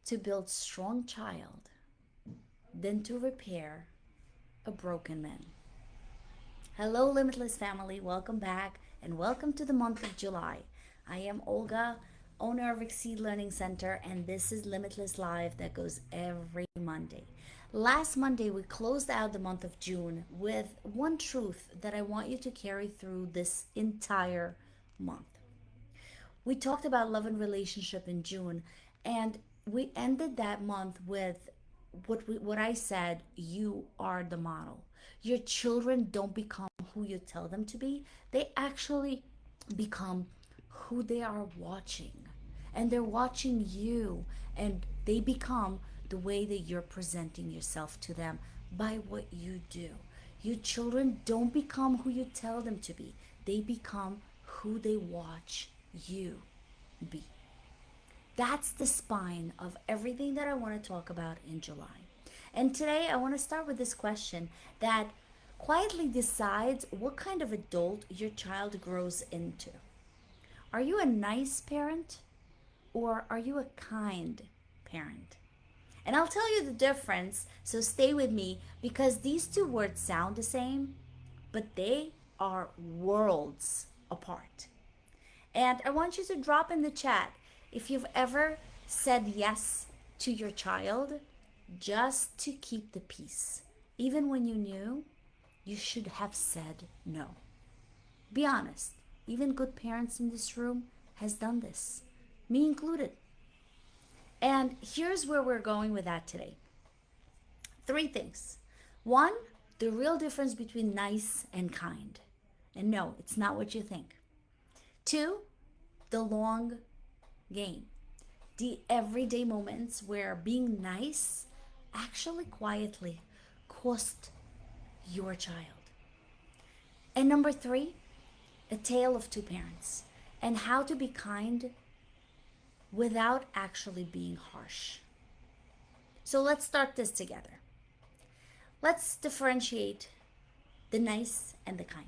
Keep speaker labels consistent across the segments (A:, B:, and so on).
A: to build strong child than to repair a broken man. Hello, Limitless family. Welcome back and welcome to the month of July. I am Olga, owner of Exceed Learning Center, and this is Limitless Live that goes every Monday. Last Monday, we closed out the month of June with one truth that I want you to carry through this entire month. We talked about love and relationship in June, and we ended that month with what I said, you are the model. Your children don't become who you tell them to be. They actually become who they are watching. And they're watching you, and they become the way that you're presenting yourself to them by what you do. Your children don't become who you tell them to be. They become who they watch you be. That's the spine of everything that I want to talk about in July. And today I want to start with this question that quietly decides what kind of adult your child grows into. Are you a nice parent or are you a kind parent? And I'll tell you the difference, so stay with me because these two words sound the same, but they are worlds apart. And I want you to drop in the chat if you've ever said yes to your child just to keep the peace, even when you knew you should have said no. Be honest. Even good parents in this room has done this, me included. And here's where we're going with that today. Three things. One, the real difference between nice and kind. And no, it's not what you think. Two, the long game. The everyday moments where being nice actually quietly cost your child. And number three, a tale of two parents and how to be kind without actually being harsh. So let's start this together. Let's differentiate the nice and the kind.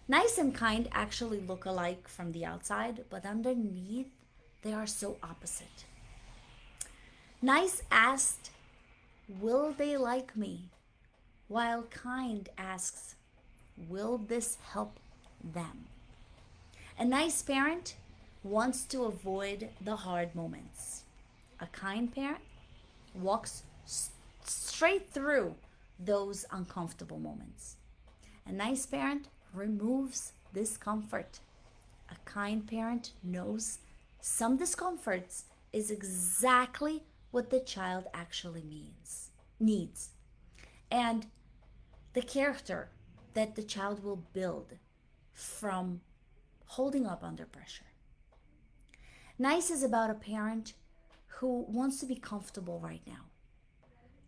A: Nice and kind actually look alike from the outside, but underneath they are so opposite. Nice asked, will they like me? While kind asks, will this help them? A nice parent wants to avoid the hard moments. A kind parent walks straight through those uncomfortable moments. A nice parent removes discomfort. A kind parent knows some discomforts is exactly what the child actually needs. And the character that the child will build from holding up under pressure. Nice is about a parent who wants to be comfortable right now.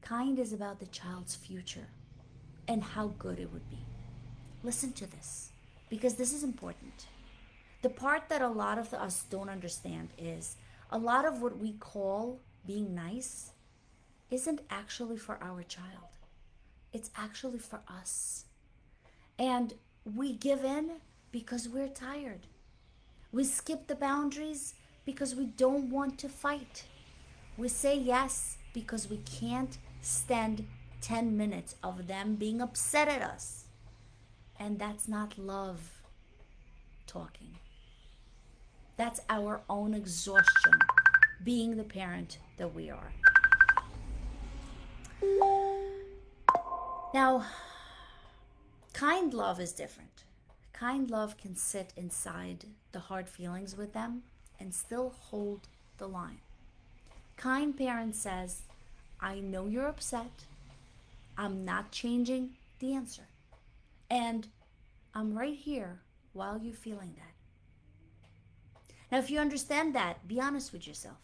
A: Kind is about the child's future and how good it would be. Listen to this because this is important. The part that a lot of us don't understand is a lot of what we call being nice isn't actually for our child. It's actually for us. And we give in because we're tired. We skip the boundaries because we don't want to fight. We say yes because we can't stand 10 minutes of them being upset at us. And that's not love talking. That's our own exhaustion being the parent that we are. Now, kind love is different. Kind love can sit inside the hard feelings with them and still hold the line. Kind parent says, I know you're upset. I'm not changing the answer. And I'm right here while you're feeling that. Now, if you understand that, be honest with yourself.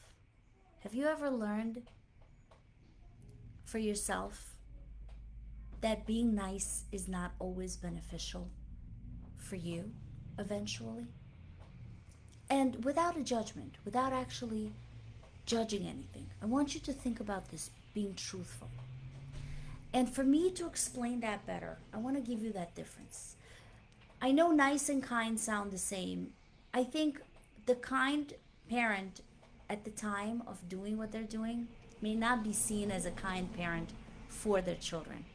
A: Have you ever learned for yourself that being nice is not always beneficial for you eventually? And without a judgment, without actually judging anything, I want you to think about this being truthful. And for me to explain that better, I want to give you that difference. I know nice and kind sound the same. I think the kind parent at the time of doing what they're doing may not be seen as a kind parent for their children.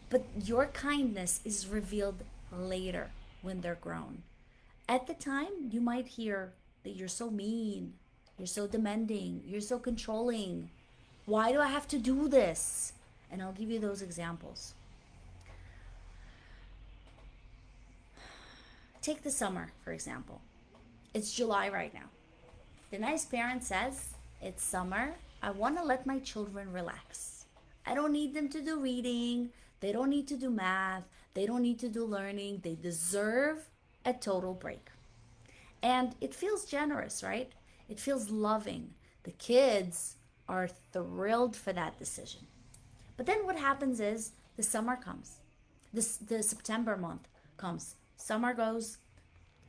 A: But your kindness is revealed later when they're grown. At the time, you might hear that you're so mean, you're so demanding, you're so controlling. Why do I have to do this? And I'll give you those examples. Take the summer, for example. It's July right now. The nice parent says, it's summer. I want to let my children relax. I don't need them to do reading. They don't need to do math. They don't need to do learning. They deserve a total break. And it feels generous, right? It feels loving. The kids are thrilled for that decision. But then what happens is the summer comes. The September month comes. Summer goes,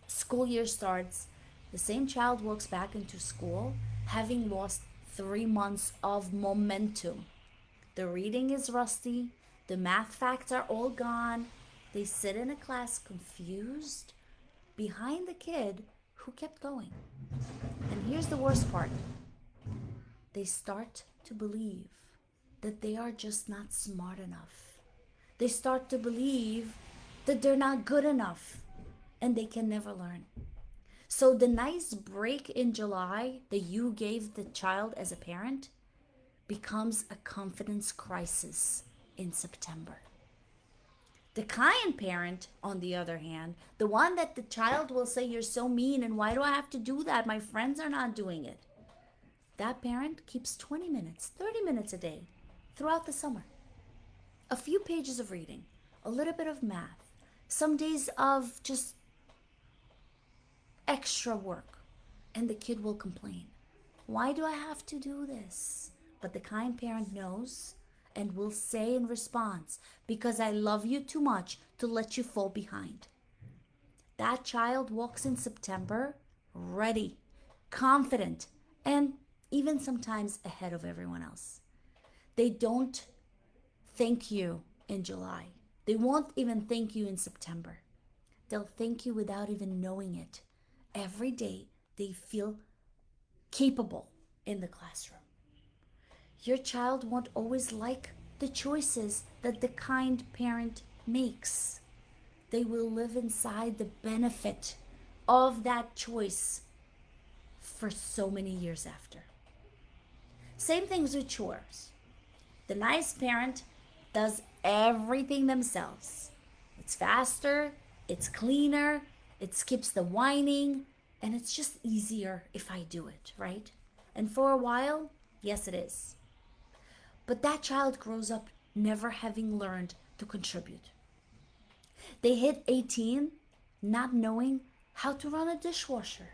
A: school year starts. The same child walks back into school having lost 3 months of momentum. The reading is rusty. The math facts are all gone. They sit in a class confused behind the kid who kept going. And here's the worst part. They start to believe that they are just not smart enough. They start to believe that they're not good enough and they can never learn. So the nice break in July that you gave the child as a parent becomes a confidence crisis in September. The kind parent, on the other hand, the one that the child will say, you're so mean and why do I have to do that? My friends are not doing it. That parent keeps 20 minutes, 30 minutes a day throughout the summer. A few pages of reading, a little bit of math, some days of just extra work, and the kid will complain. Why do I have to do this? But the kind parent knows and will say in response, because I love you too much to let you fall behind. That child walks in September ready, confident, and even sometimes ahead of everyone else. They don't thank you in July. They won't even thank you in September. They'll thank you without even knowing it. Every day they feel capable in the classroom. Your child won't always like the choices that the kind parent makes. They will live inside the benefit of that choice for so many years after. Same things with chores. The nice parent does everything themselves. It's faster, it's cleaner, it skips the whining, and it's just easier if I do it, right? And for a while, yes, it is. But that child grows up never having learned to contribute. They hit 18 not knowing how to run a dishwasher,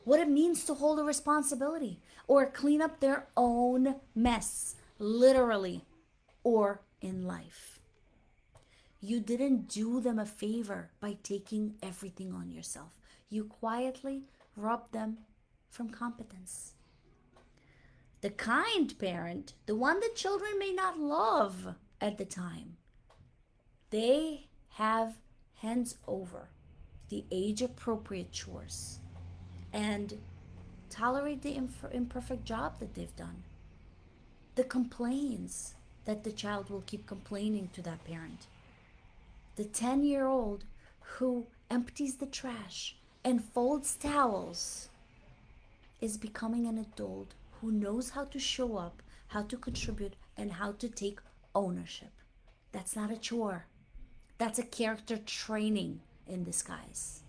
A: what it means to hold a responsibility, or clean up their own mess, literally, or in life. You didn't do them a favor by taking everything on yourself. You quietly robbed them from competence. The kind parent, the one that children may not love at the time, they have hands over the age-appropriate chores and tolerate the imperfect job that they've done. The complaints that the child will keep complaining to that parent. The 10-year-old who empties the trash and folds towels is becoming an adult who knows how to show up, how to contribute, and how to take ownership. That's not a chore. That's a character training in disguise.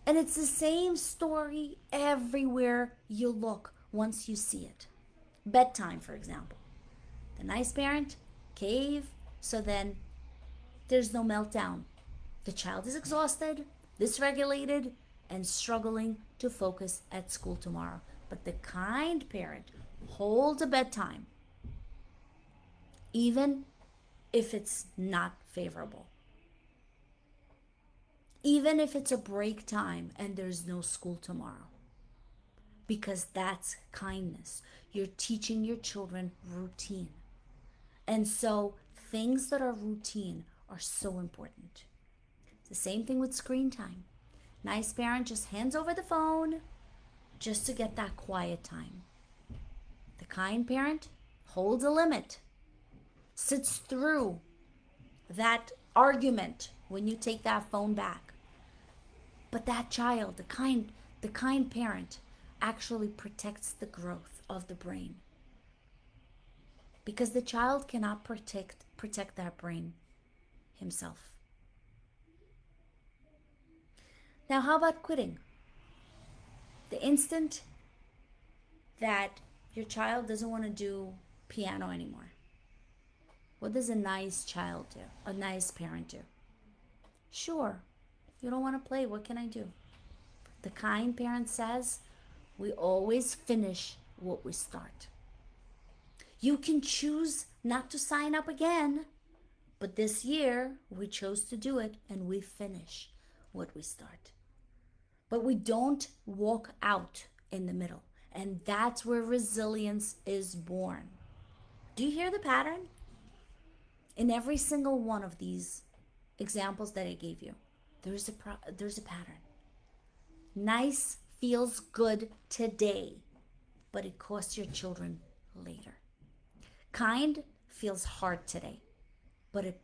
A: And it's the same story everywhere you look once you see it. Bedtime, for example. The nice parent, cave, so then there's no meltdown. The child is exhausted, dysregulated, and struggling to focus at school tomorrow. But the kind parent holds a bedtime, even if it's not favorable. Even if it's a break time and there's no school tomorrow. Because that's kindness. You're teaching your children routine. And so things that are routine are so important. It's the same thing with screen time. Nice parent just hands over the phone, just to get that quiet time. The kind parent holds a limit, sits through that argument when you take that phone back. But that child, the kind parent, actually protects the growth of the brain, because the child cannot protect that brain himself. Now, how about quitting? The instant that your child doesn't want to do piano anymore, what does a nice child do? A nice parent do? Sure, you don't want to play. What can I do? The kind parent says, we always finish what we start. You can choose not to sign up again, but this year we chose to do it and we finish what we start. But we don't walk out in the middle. And that's where resilience is born. Do you hear the pattern? In every single one of these examples that I gave you, there's a pattern. Nice feels good today, but it costs your children later. Kind feels hard today, but it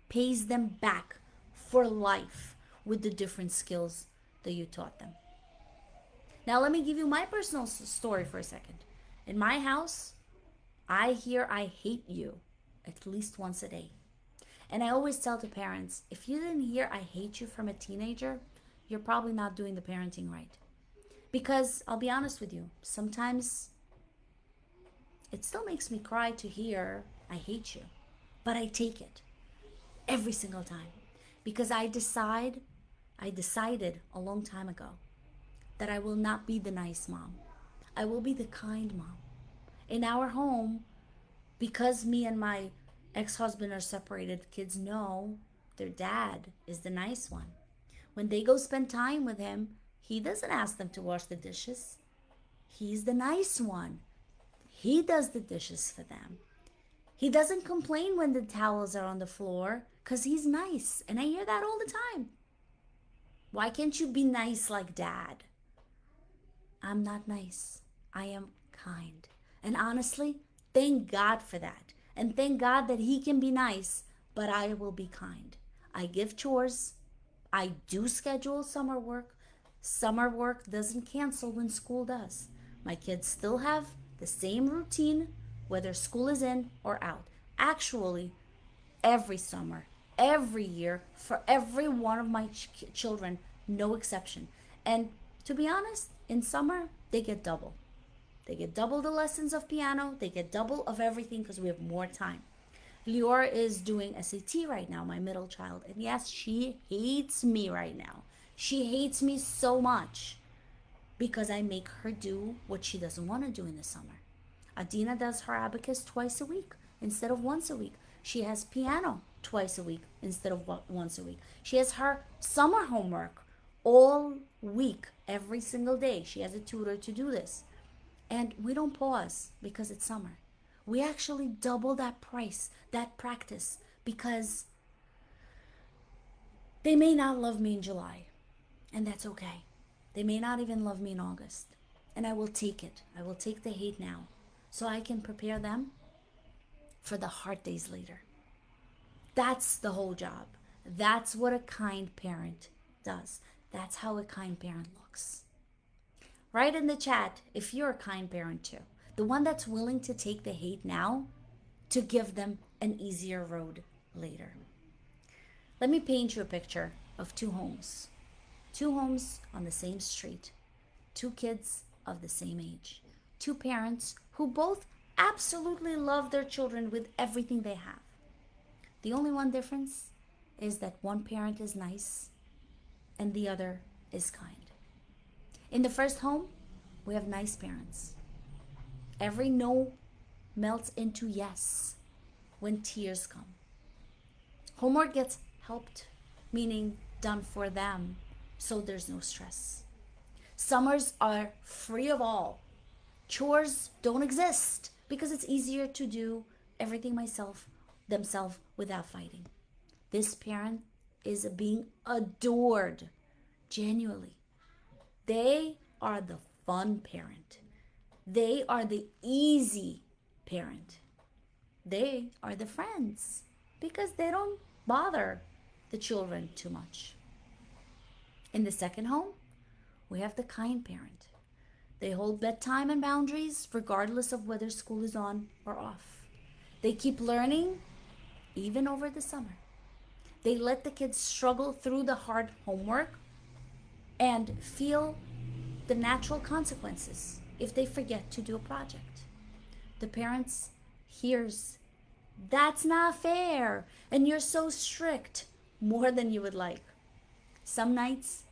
A: pays them back for life with the different skills that you taught them. Now, let me give you my personal story for a second. In my house, I hear I hate you at least once a day. And I always tell the parents, if you didn't hear I hate you from a teenager, you're probably not doing the parenting right. Because I'll be honest with you, sometimes it still makes me cry to hear I hate you. But I take it every single time. Because I decided a long time ago that I will not be the nice mom. I will be the kind mom. In our home, because me and my ex-husband are separated, kids know their dad is the nice one. When they go spend time with him, he doesn't ask them to wash the dishes. He's the nice one. He does the dishes for them. He doesn't complain when the towels are on the floor because he's nice. And I hear that all the time. Why can't you be nice like dad? I'm not nice. I am kind. And honestly, thank God for that. And thank God that he can be nice, but I will be kind. I give chores. I do schedule summer work. Summer work doesn't cancel when school does. My kids still have the same routine, whether school is in or out. Actually, every summer, every year, for every one of my children, no exception. And to be honest, in summer, they get double. They get double the lessons of piano. They get double of everything because we have more time. Lior is doing SAT right now, my middle child. And yes, she hates me right now. She hates me so much because I make her do what she doesn't want to do in the summer. Adina does her abacus twice a week instead of once a week. She has piano twice a week instead of once a week. She has her summer homework all week, every single day. She has a tutor to do this. And we don't pause because it's summer. We actually double that price, that practice, because they may not love me in July, and that's okay. They may not even love me in August, and I will take it. I will take the hate now so I can prepare them for the hard days later. That's the whole job. That's what a kind parent does. That's how a kind parent looks. Write in the chat if you're a kind parent too. The one that's willing to take the hate now to give them an easier road later. Let me paint you a picture of two homes. Two homes on the same street. Two kids of the same age. Two parents who both absolutely love their children with everything they have. The only one difference is that one parent is nice and the other is kind. In the first home, we have nice parents. Every no melts into yes when tears come. Homework gets helped, meaning done for them, so there's no stress. Summers are free of all. Chores don't exist because it's easier to do everything themselves without fighting. This parent is being adored, genuinely. They are the fun parent. They are the easy parent. They are the friends because they don't bother the children too much. In the second home, we have the kind parent. They hold bedtime and boundaries regardless of whether school is on or off. They keep learning even over the summer. They let the kids struggle through the hard homework and feel the natural consequences if they forget to do a project. The parents hears, "That's not fair, and you're so strict," more than you would like. Some nights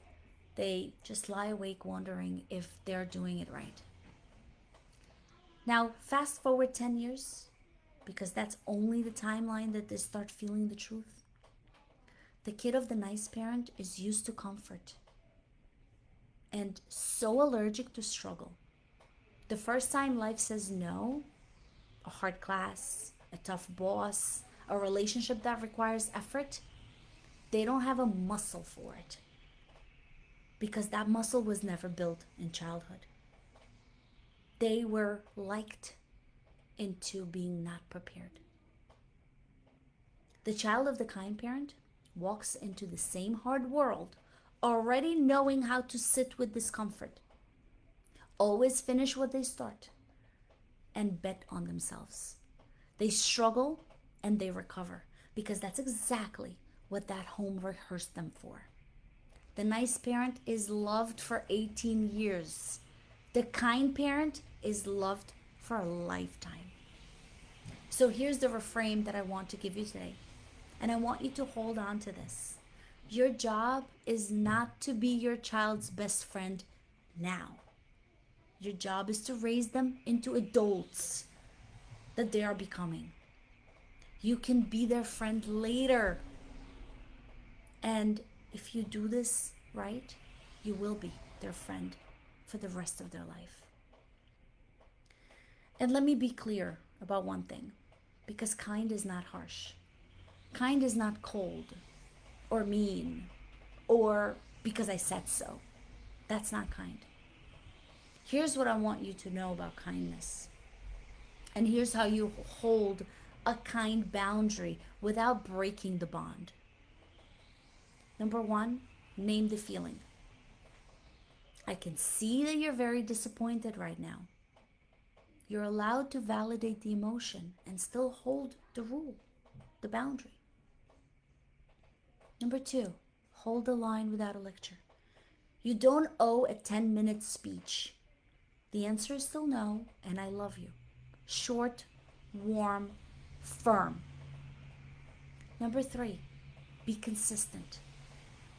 A: they just lie awake wondering if they're doing it right. Now, fast forward 10 years, because that's only the timeline that they start feeling the truth. The kid of the nice parent is used to comfort and so allergic to struggle. The first time life says no, a hard class, a tough boss, a relationship that requires effort, they don't have a muscle for it because that muscle was never built in childhood. They were liked into being not prepared. The child of the kind parent walks into the same hard world already knowing how to sit with discomfort, always finish what they start, and bet on themselves. They struggle and they recover because that's exactly what that home rehearsed them for. The nice parent is loved for 18 years. The kind parent is loved for a lifetime. So here's the reframe that I want to give you today. And I want you to hold on to this. Your job is not to be your child's best friend now. Your job is to raise them into adults that they are becoming. You can be their friend later. And if you do this right, you will be their friend for the rest of their life. And let me be clear about one thing, because kind is not harsh. Kind is not cold or mean or because I said so. That's not kind. Here's what I want you to know about kindness. And here's how you hold a kind boundary without breaking the bond. Number one, name the feeling. I can see that you're very disappointed right now. You're allowed to validate the emotion and still hold the rule, the boundary. Number two, hold the line without a lecture. You don't owe a 10-minute speech. The answer is still no, and I love you. Short, warm, firm. Number three, be consistent.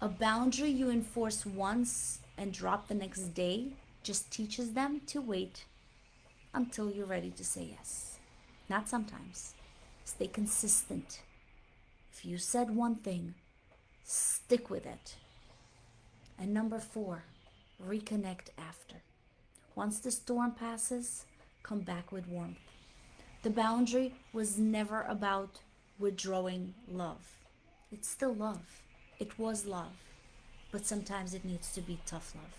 A: A boundary you enforce once and drop the next day just teaches them to wait until you're ready to say yes. Not sometimes. Stay consistent. If you said one thing, stick with it. And number four, reconnect after. Once the storm passes, come back with warmth. The boundary was never about withdrawing love. It's still love. It was love. But sometimes it needs to be tough love.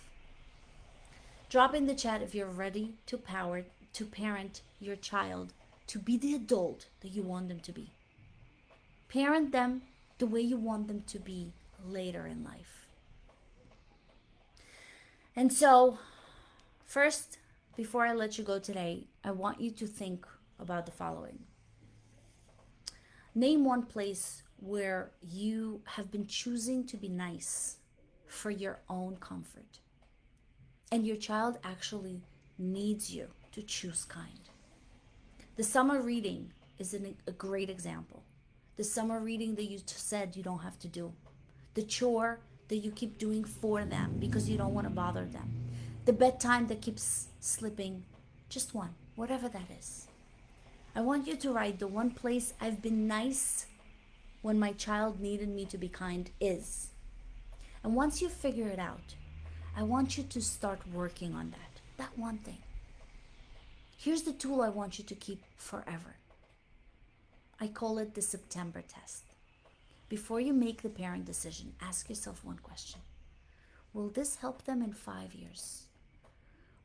A: Drop in the chat if you're ready to parent your child to be the adult that you want them to be. Parent them the way you want them to be later in life. And so, first, before I let you go today, I want you to think about the following. Name one place where you have been choosing to be nice for your own comfort, and your child actually needs you to choose kind. The summer reading is a great example. The summer reading that you said you don't have to do. The chore that you keep doing for them because you don't want to bother them. The bedtime that keeps slipping. Just one, whatever that is. I want you to write the one place I've been nice when my child needed me to be kind is. And once you figure it out, I want you to start working on that one thing. Here's the tool I want you to keep forever. I call it the September test. Before you make the parent decision, ask yourself one question. Will this help them in 5 years?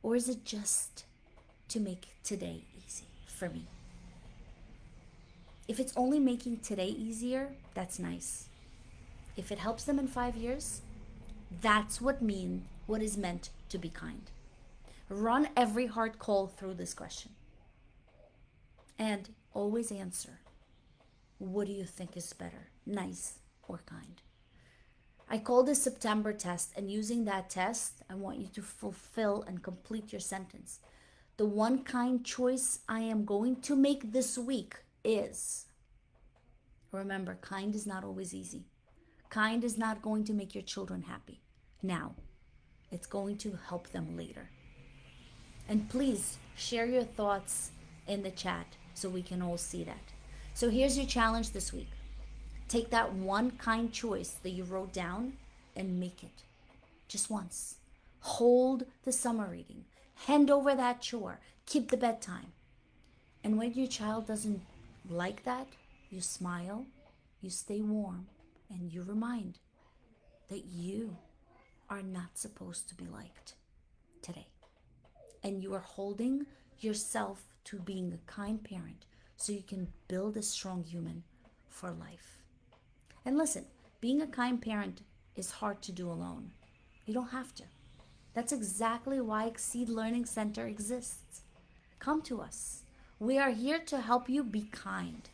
A: Or is it just to make today easy for me? If it's only making today easier, that's nice. If it helps them in 5 years, that's what is meant to be kind. Run every hard call through this question and always answer, what do you think is better, nice or kind? I call this September test, and using that test, I want you to fulfill and complete your sentence. The one kind choice I am going to make this week is. Remember, kind is not always easy. Kind is not going to make your children happy now. It's going to help them later. And please share your thoughts in the chat so we can all see that. So here's your challenge this week. Take that one kind choice that you wrote down and make it just once. Hold the summer reading. Hand over that chore. Keep the bedtime. And when your child doesn't like that, you smile, you stay warm, and you remind that you are not supposed to be liked today. And you are holding yourself to being a kind parent so you can build a strong human for life. And listen, being a kind parent is hard to do alone. You don't have to. That's exactly why Exceed Learning Center exists. Come to us. We are here to help you be kind.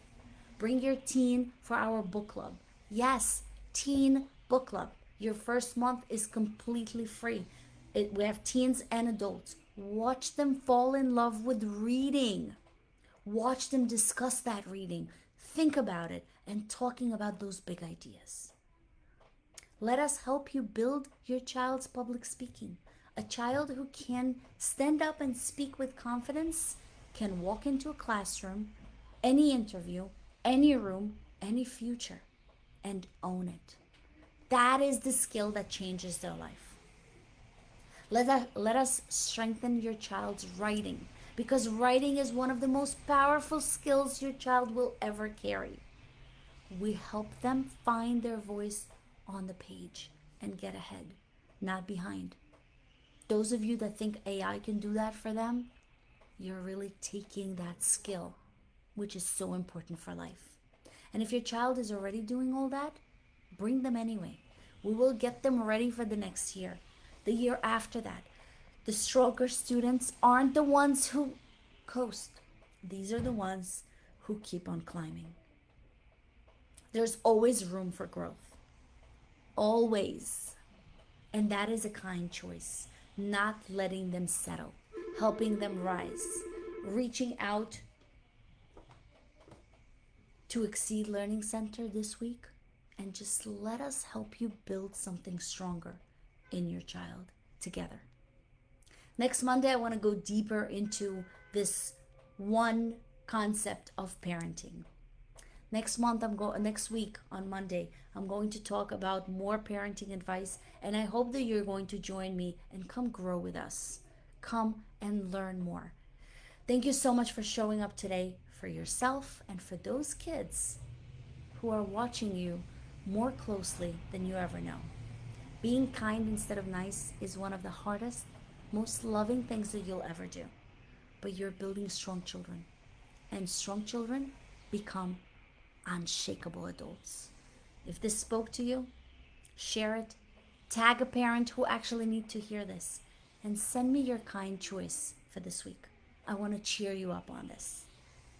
A: Bring your teen for our book club. Yes, teen book club. Your first month is completely free. We have teens and adults. Watch them fall in love with reading. Watch them discuss that reading. Think about it and talking about those big ideas. Let us help you build your child's public speaking. A child who can stand up and speak with confidence can walk into a classroom, any interview, any room, any future, and own it. That is the skill that changes their life. Let us strengthen your child's writing, because writing is one of the most powerful skills your child will ever carry. We help them find their voice on the page and get ahead, not behind. Those of you that think AI can do that for them, you're really taking that skill, which is so important for life. And if your child is already doing all that, bring them anyway. We will get them ready for the next year, the year after that. The stronger students aren't the ones who coast. These are the ones who keep on climbing. There's always room for growth. Always. And that is a kind choice. Not letting them settle. Helping them rise. Reaching out to Exceed Learning Center this week, and just let us help you build something stronger in your child together. Next Monday, I want to go deeper into this one concept of parenting. Next week on Monday, I'm going to talk about more parenting advice, and I hope that you're going to join me and come grow with us. Come and learn more. Thank you so much for showing up today for yourself and for those kids who are watching you more closely than you ever know. Being kind instead of nice is one of the hardest, most loving things that you'll ever do. But you're building strong children. And strong children become unshakable adults. If this spoke to you, share it. Tag a parent who actually need to hear this. And send me your kind choice for this week. I want to cheer you up on this.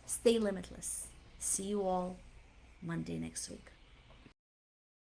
A: Stay limitless. See you all Monday next week.